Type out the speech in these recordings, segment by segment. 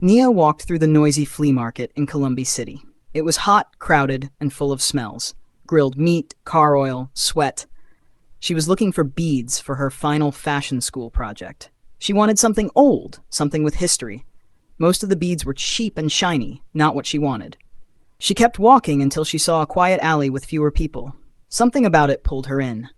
Nia walked through the noisy flea market in Columbia City. It was hot, crowded, and full of smells. Grilled meat, car oil, sweat. She was looking for beads for her final fashion school project. She wanted something old, something with history. Most of the beads were cheap and shiny, not what she wanted. She kept walking until she saw a quiet alley with fewer people. Something about it pulled her in.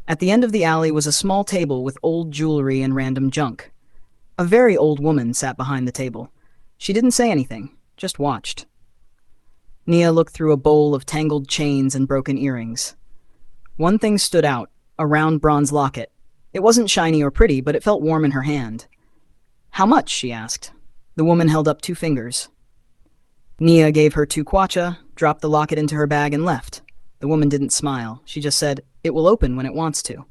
At the end of the alley was a small table with old jewelry and random junk. A very old woman sat behind the table. She didn't say anything, just watched. Nia looked through a bowl of tangled chains and broken earrings. One thing stood out, a round bronze locket. It wasn't shiny or pretty, but it felt warm in her hand. "How much?" she asked. The woman held up 2 fingers. Nia gave her 2 kwacha, dropped the locket into her bag, and left. The woman didn't smile. She just said, "It will open when it wants to."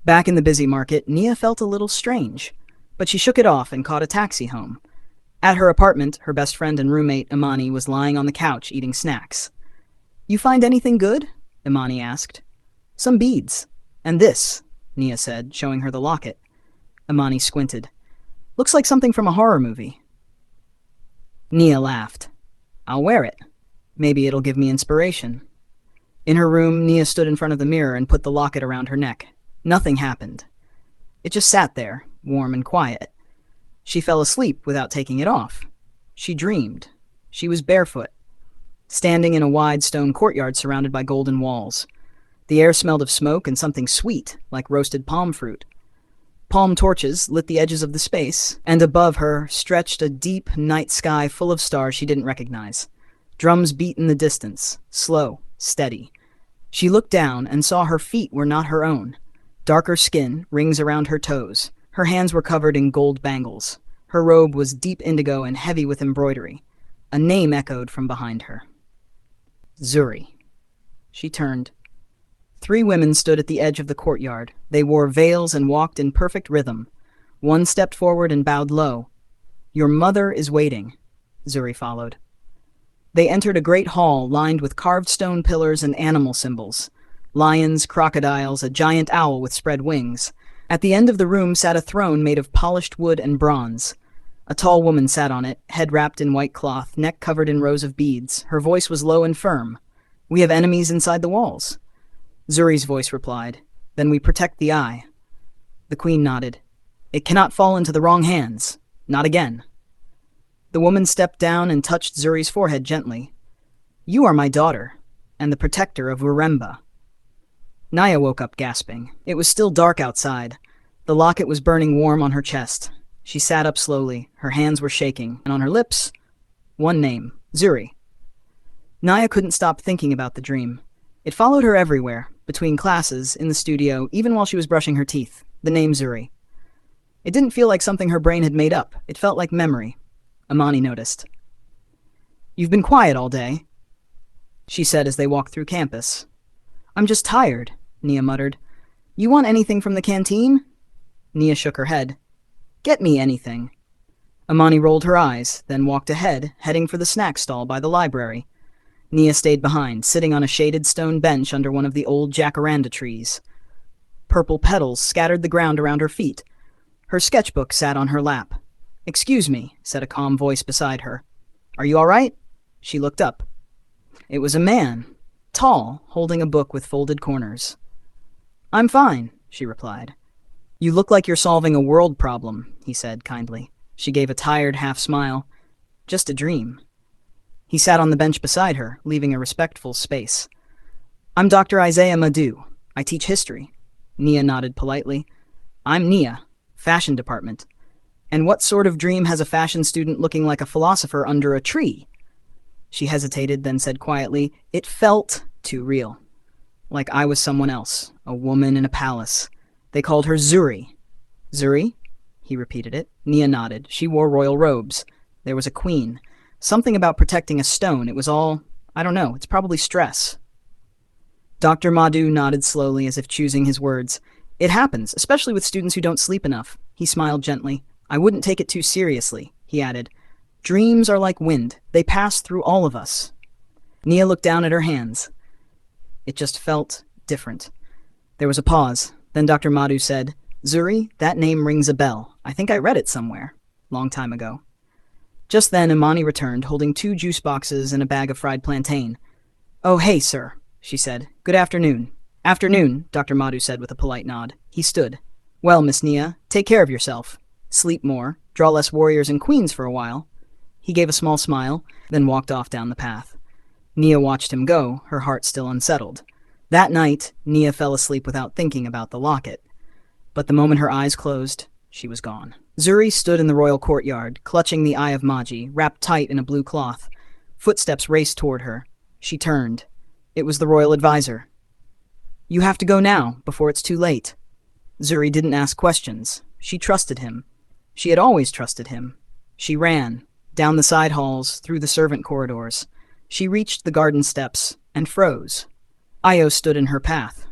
Back in the busy market, Nia felt a little strange, but she shook it off and caught a taxi home. At her apartment, her best friend and roommate, Imani, was lying on the couch eating snacks. "You find anything good?" Imani asked. "Some beads. And this," Nia said, showing her the locket. Imani squinted. "Looks like something from a horror movie." Nia laughed. "I'll wear it. Maybe it'll give me inspiration." In her room, Nia stood in front of the mirror and put the locket around her neck. Nothing happened. It just sat there, warm and quiet. She fell asleep without taking it off. She dreamed. She was barefoot, standing in a wide stone courtyard surrounded by golden walls. The air smelled of smoke and something sweet, like roasted palm fruit. Palm torches lit the edges of the space, and above her stretched a deep night sky full of stars she didn't recognize. Drums beat in the distance, slow, steady. She looked down and saw her feet were not her own. Darker skin, rings around her toes. Her hands were covered in gold bangles. Her robe was deep indigo and heavy with embroidery. A name echoed from behind her. Zuri. She turned. 3 women stood at the edge of the courtyard. They wore veils and walked in perfect rhythm. One stepped forward and bowed low. "Your mother is waiting," Zuri followed. They entered a great hall lined with carved stone pillars and animal symbols. Lions, crocodiles, a giant owl with spread wings. At the end of the room sat a throne made of polished wood and bronze. A tall woman sat on it, head wrapped in white cloth, neck covered in rows of beads. Her voice was low and firm. "We have enemies inside the walls." Zuri's voice replied, "Then we protect the eye." The queen nodded. "It cannot fall into the wrong hands. Not again." The woman stepped down and touched Zuri's forehead gently. "You are my daughter, and the protector of Uremba." Naya woke up gasping. It was still dark outside. The locket was burning warm on her chest. She sat up slowly. Her hands were shaking, and on her lips, one name, Zuri. Naya couldn't stop thinking about the dream. It followed her everywhere, between classes, in the studio, even while she was brushing her teeth. The name Zuri. It didn't feel like something her brain had made up. It felt like memory. Imani noticed. "You've been quiet all day," she said as they walked through campus. "I'm just tired," Nia muttered. "You want anything from the canteen?" Nia shook her head. "Get me anything." Imani rolled her eyes, then walked ahead, heading for the snack stall by the library. Nia stayed behind, sitting on a shaded stone bench under one of the old jacaranda trees. Purple petals scattered the ground around her feet. Her sketchbook sat on her lap. "Excuse me," said a calm voice beside her. "Are you all right?" She looked up. It was a man, tall, holding a book with folded corners. "I'm fine," she replied. "You look like you're solving a world problem," he said kindly. She gave a tired half smile. "Just a dream." He sat on the bench beside her, leaving a respectful space. "I'm Dr. Isaiah Madhu. I teach history." Nia nodded politely. "I'm Nia, fashion department. And what sort of dream has a fashion student looking like a philosopher under a tree?" She hesitated, then said quietly, "It felt too real. Like I was someone else, a woman in a palace. They called her Zuri." "Zuri?" He repeated it. Nia nodded. She wore royal robes. There was a queen. Something about protecting a stone. It was all, I don't know, it's probably stress. Dr. Madhu nodded slowly as if choosing his words. "It happens, especially with students who don't sleep enough." He smiled gently. "I wouldn't take it too seriously," he added. "Dreams are like wind. They pass through all of us." Nia looked down at her hands. It just felt different. There was a pause. Then Dr. Madhu said, "Zuri, that name rings a bell. I think I read it somewhere." long time ago. Just then, Imani returned, holding 2 juice boxes and a bag of fried plantain. "Oh, hey, sir," she said. "Good afternoon." "Afternoon," Dr. Madhu said with a polite nod. He stood. "Well, Miss Nia, take care of yourself. Sleep more, draw less warriors and queens for a while." He gave a small smile, then walked off down the path. Nia watched him go, her heart still unsettled. That night, Nia fell asleep without thinking about the locket. But the moment her eyes closed, she was gone. Zuri stood in the royal courtyard, clutching the eye of Maji, wrapped tight in a blue cloth. Footsteps raced toward her. She turned. It was the royal advisor. "You have to go now, before it's too late." Zuri didn't ask questions. She trusted him. She had always trusted him. She ran, down the side halls, through the servant corridors. She reached the garden steps and froze. Io stood in her path.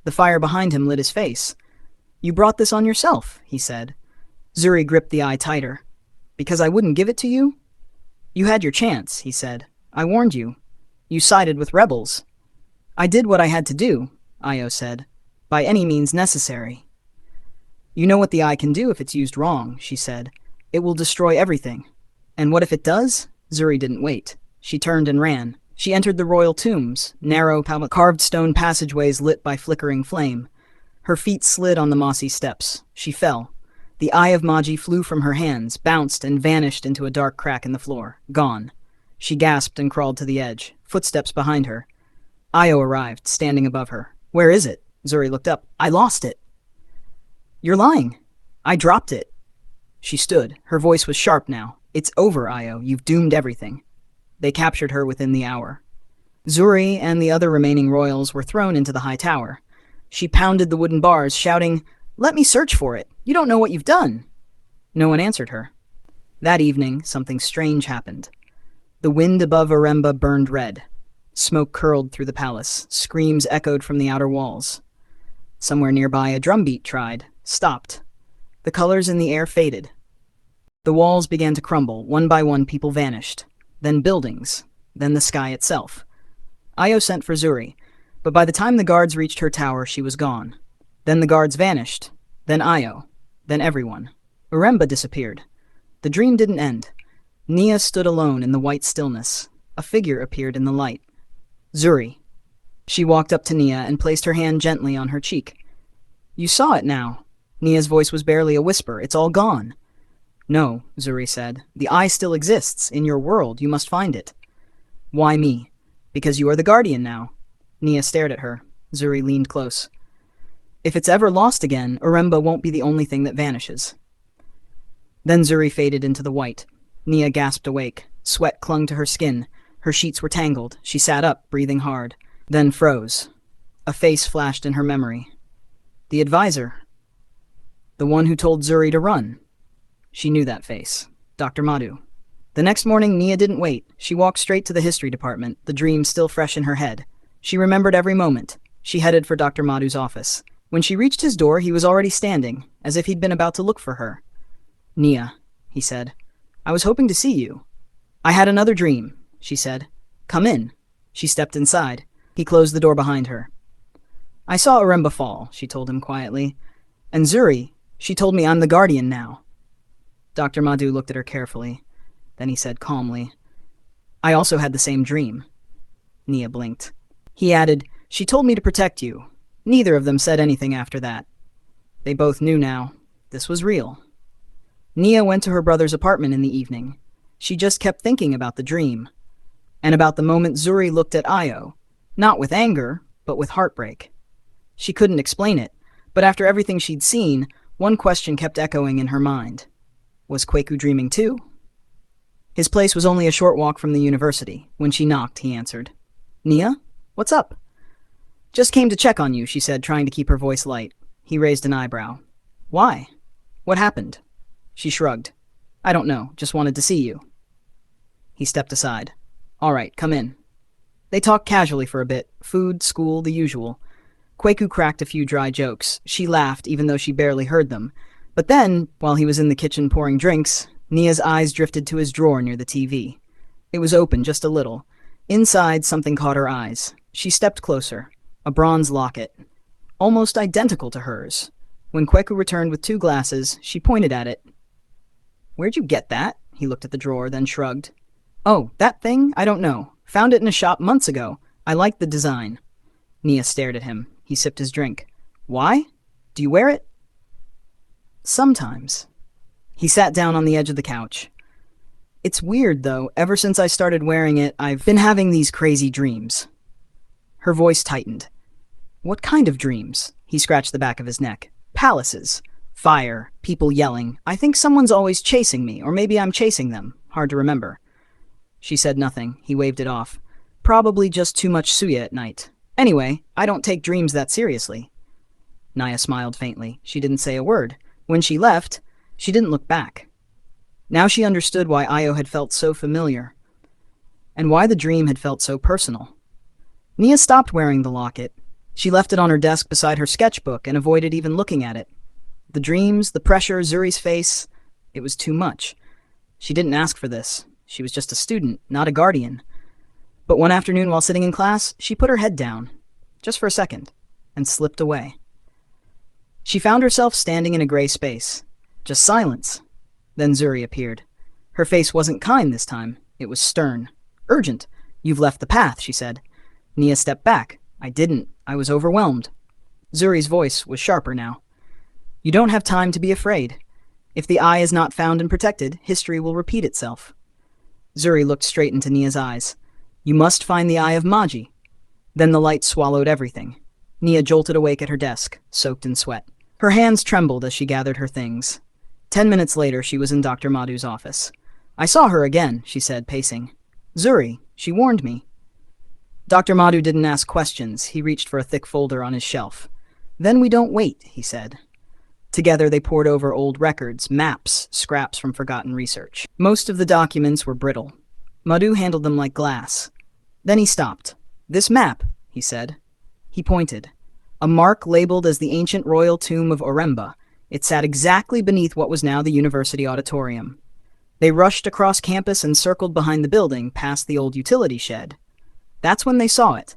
The fire behind him lit his face. "You brought this on yourself," he said. Zuri gripped the eye tighter. "Because I wouldn't give it to you?" "You had your chance," he said. "I warned you. You sided with rebels." "I did what I had to do," Io said. "By any means necessary." "You know what the eye can do if it's used wrong," she said. "It will destroy everything." "And what if it does?" Zuri didn't wait. She turned and ran. She entered the royal tombs, narrow, carved stone passageways lit by flickering flame. Her feet slid on the mossy steps. She fell. The eye of Maji flew from her hands, bounced, and vanished into a dark crack in the floor. Gone. She gasped and crawled to the edge, footsteps behind her. Io arrived, standing above her. "Where is it?" Zuri looked up. "I lost it." "You're lying." "I dropped it." She stood. Her voice was sharp now. "It's over, Io. You've doomed everything." They captured her within the hour. Zuri and the other remaining royals were thrown into the high tower. She pounded the wooden bars, shouting, "Let me search for it. You don't know what you've done." No one answered her. That evening, something strange happened. The wind above Uremba burned red. Smoke curled through the palace. Screams echoed from the outer walls. Somewhere nearby, a drumbeat tried, stopped. The colors in the air faded. The walls began to crumble. One by one, people vanished. Then buildings. Then the sky itself. Io sent for Zuri, but by the time the guards reached her tower, she was gone. Then the guards vanished. Then Io. Then everyone. Uremba disappeared. The dream didn't end. Nia stood alone in the white stillness. A figure appeared in the light. "Zuri." She walked up to Nia and placed her hand gently on her cheek. "You saw it now." Nia's voice was barely a whisper. "It's all gone." "No," Zuri said. "The eye still exists. In your world, you must find it." "Why me?" "Because you are the guardian now." Nia stared at her. Zuri leaned close. "If it's ever lost again, Uremba won't be the only thing that vanishes." Then Zuri faded into the white. Nia gasped awake. Sweat clung to her skin. Her sheets were tangled. She sat up, breathing hard. Then froze. A face flashed in her memory. The advisor. The one who told Zuri to run. She knew that face. Dr. Madhu. The next morning, Nia didn't wait. She walked straight to the history department, the dream still fresh in her head. She remembered every moment. She headed for Dr. Madhu's office. When she reached his door, he was already standing, as if he'd been about to look for her. "Nia," he said, "I was hoping to see you." "I had another dream," she said. "Come in." She stepped inside. He closed the door behind her. "I saw Uremba fall," she told him quietly. "And Zuri, she told me I'm the guardian now." Dr. Madhu looked at her carefully. Then he said calmly, "I also had the same dream." Nia blinked. He added, "She told me to protect you." Neither of them said anything after that. They both knew now. This was real. Nia went to her brother's apartment in the evening. She just kept thinking about the dream. And about the moment Zuri looked at Io. Not with anger, but with heartbreak. She couldn't explain it, but after everything she'd seen, one question kept echoing in her mind. Was Kweku dreaming too? His place was only a short walk from the university. When she knocked, he answered. "Nia? What's up?" "Just came to check on you," she said, trying to keep her voice light. He raised an eyebrow. "Why? What happened?" She shrugged. "I don't know. Just wanted to see you." He stepped aside. "All right, come in." They talked casually for a bit. Food, school, the usual. Kweku cracked a few dry jokes. She laughed, even though she barely heard them. But then, while he was in the kitchen pouring drinks, Nia's eyes drifted to his drawer near the TV. It was open just a little. Inside, something caught her eyes. She stepped closer. A bronze locket. Almost identical to hers. When Kweku returned with 2 glasses, she pointed at it. Where'd you get that? He looked at the drawer, then shrugged. Oh, that thing? I don't know. Found it in a shop months ago. I like the design. Nia stared at him. He sipped his drink. Why? Do you wear it? Sometimes. He sat down on the edge of the couch. It's weird, though. Ever since I started wearing it, I've been having these crazy dreams. Her voice tightened. What kind of dreams? He scratched the back of his neck. Palaces. Fire. People yelling. I think someone's always chasing me, or maybe I'm chasing them. Hard to remember. She said nothing. He waved it off. Probably just too much suya at night. Anyway, I don't take dreams that seriously. Naya smiled faintly. She didn't say a word. When she left, she didn't look back. Now she understood why Io had felt so familiar, and why the dream had felt so personal. Nia stopped wearing the locket. She left it on her desk beside her sketchbook and avoided even looking at it. The dreams, the pressure, Zuri's face, it was too much. She didn't ask for this. She was just a student, not a guardian. But one afternoon while sitting in class, she put her head down, just for a second, and slipped away. She found herself standing in a gray space. Just silence. Then Zuri appeared. Her face wasn't kind this time. It was stern. Urgent. You've left the path, she said. Nia stepped back. I didn't. I was overwhelmed. Zuri's voice was sharper now. You don't have time to be afraid. If the eye is not found and protected, history will repeat itself. Zuri looked straight into Nia's eyes. You must find the eye of Maji. Then the light swallowed everything. Nia jolted awake at her desk, soaked in sweat. Her hands trembled as she gathered her things. 10 minutes later, she was in Dr. Madhu's office. I saw her again, she said, pacing. Zuri, she warned me. Dr. Madhu didn't ask questions. He reached for a thick folder on his shelf. Then we don't wait, he said. Together they pored over old records, maps, scraps from forgotten research. Most of the documents were brittle. Madhu handled them like glass. Then he stopped. This map, he said. He pointed. A mark labeled as the ancient royal tomb of Uremba. It sat exactly beneath what was now the university auditorium. They rushed across campus and circled behind the building, past the old utility shed. That's when they saw it.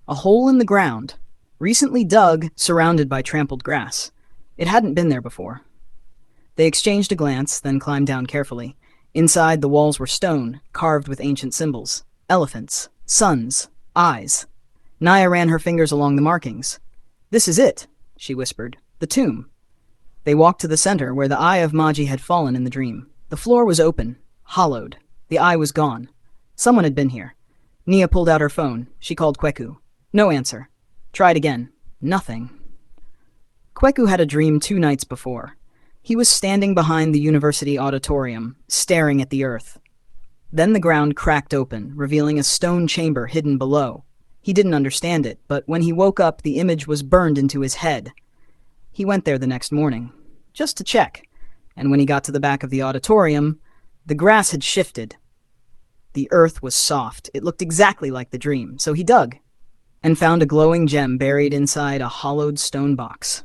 A hole in the ground, recently dug, surrounded by trampled grass. It hadn't been there before. They exchanged a glance, then climbed down carefully. Inside, the walls were stone, carved with ancient symbols. Elephants, suns, eyes. Naya ran her fingers along the markings. This is it, she whispered. The tomb. They walked to the center, where the eye of Maji had fallen in the dream. The floor was open, hollowed. The eye was gone. Someone had been here. Nia pulled out her phone. She called Kweku. No answer. Tried again. Nothing. Kweku had a dream 2 nights before. He was standing behind the university auditorium, staring at the earth. Then the ground cracked open, revealing a stone chamber hidden below. He didn't understand it, but when he woke up, the image was burned into his head. He went there the next morning, just to check, and when he got to the back of the auditorium, the grass had shifted. The earth was soft. It looked exactly like the dream, so he dug, and found a glowing gem buried inside a hollowed stone box.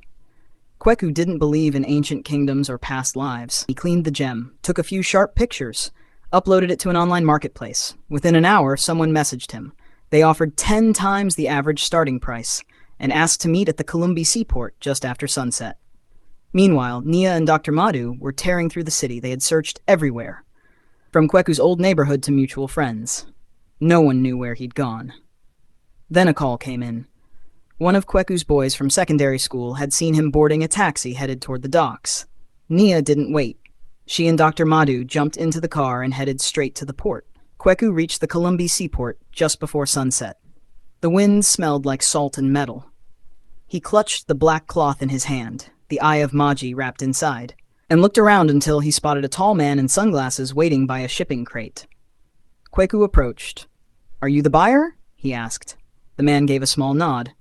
Kweku didn't believe in ancient kingdoms or past lives. He cleaned the gem, took a few sharp pictures, uploaded it to an online marketplace. Within an hour, someone messaged him. They offered 10 times the average starting price, and asked to meet at the Columbi seaport just after sunset. Meanwhile, Nia and Dr. Madhu were tearing through the city. They had searched everywhere, from Kweku's old neighborhood to mutual friends. No one knew where he'd gone. Then a call came in. One of Kweku's boys from secondary school had seen him boarding a taxi headed toward the docks. Nia didn't wait. She and Dr. Madhu jumped into the car and headed straight to the port. Kweku reached the Columbi seaport just before sunset. The wind smelled like salt and metal. He clutched the black cloth in his hand, the eye of Maji wrapped inside, and looked around until he spotted a tall man in sunglasses waiting by a shipping crate. Kweku approached. Are you the buyer? He asked. The man gave a small nod.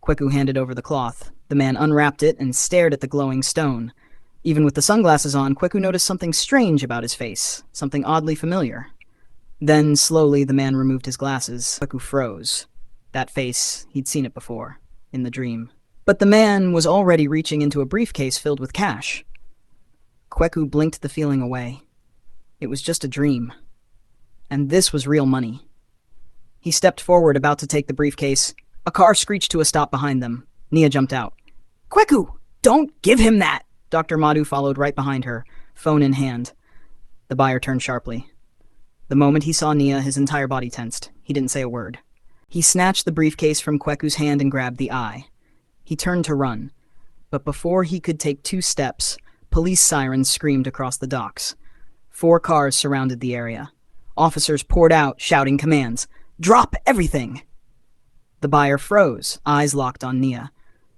Kweku handed over the cloth. The man unwrapped it and stared at the glowing stone. Even with the sunglasses on, Kweku noticed something strange about his face, something oddly familiar. Then, slowly, the man removed his glasses. Kweku froze. That face, he'd seen it before, in the dream. But the man was already reaching into a briefcase filled with cash. Kweku blinked the feeling away. It was just a dream. And this was real money. He stepped forward, about to take the briefcase. A car screeched to a stop behind them. Nia jumped out. Kweku! Don't give him that! Dr. Madhu followed right behind her, phone in hand. The buyer turned sharply. The moment he saw Nia, his entire body tensed. He didn't say a word. He snatched the briefcase from Kweku's hand and grabbed the eye. He turned to run, but before he could take 2 steps, police sirens screamed across the docks. 4 cars surrounded the area. Officers poured out, shouting commands. "Drop everything!" The buyer froze, eyes locked on Nia.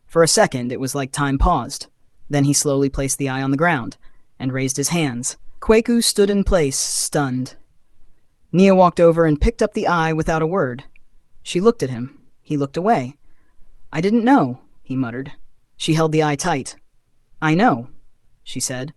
For a second, it was like time paused. Then he slowly placed the eye on the ground and raised his hands. Kweku stood in place, stunned. Nia walked over and picked up the eye without a word. She looked at him. He looked away. "I didn't know," he muttered. She held the eye tight. "I know," she said.